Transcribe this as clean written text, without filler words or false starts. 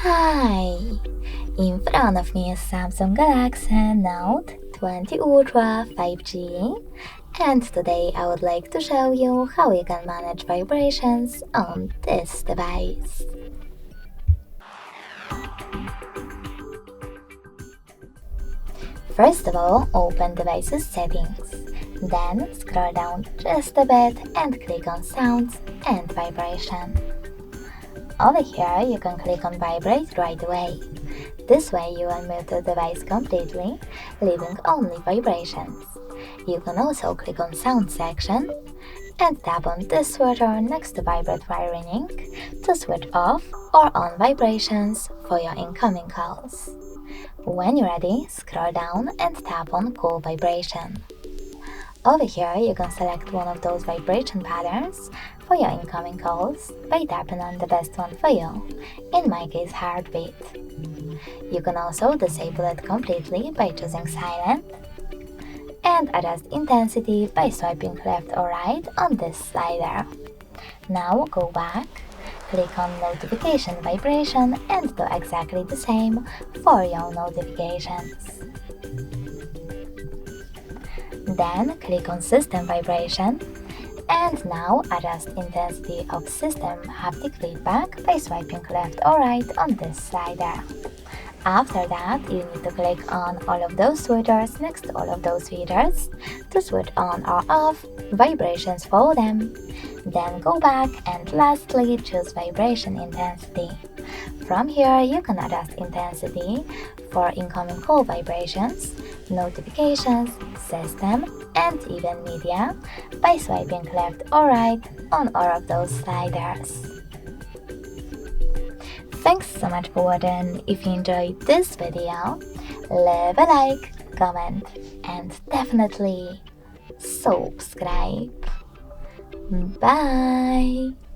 Hi! In front of me is Samsung Galaxy Note 20 Ultra 5G, and today I would like to show you how you can manage vibrations on this device. First of all, open Devices Settings. Then scroll down just a bit and click on Sounds and Vibration. Over here, you can click on Vibrate right away. This way you will mute the device completely, leaving only vibrations. You can also click on Sound section and tap on this switcher next to Vibrate while ringing to switch off or on vibrations for your incoming calls. When you're ready, scroll down and tap on Cool Vibration. Over here, you can select one of those vibration patterns for your incoming calls by tapping on the best one for you, in my case Heartbeat. You can also disable it completely by choosing Silent, and adjust intensity by swiping left or right on this slider. Now go back, click on Notification Vibration and do exactly the same for your notifications. Then click on System Vibration, and now adjust intensity of system haptic feedback by swiping left or right on this slider. After that, you need to click on all of those switchers next to all of those features to switch on or off vibrations for them. Then go back and lastly choose Vibration Intensity. From here, you can adjust intensity for incoming call vibrations, notifications, system, and even media by swiping left or right on all of those sliders. Thanks so much for watching. If you enjoyed this video, leave a like, comment, and definitely subscribe. Bye!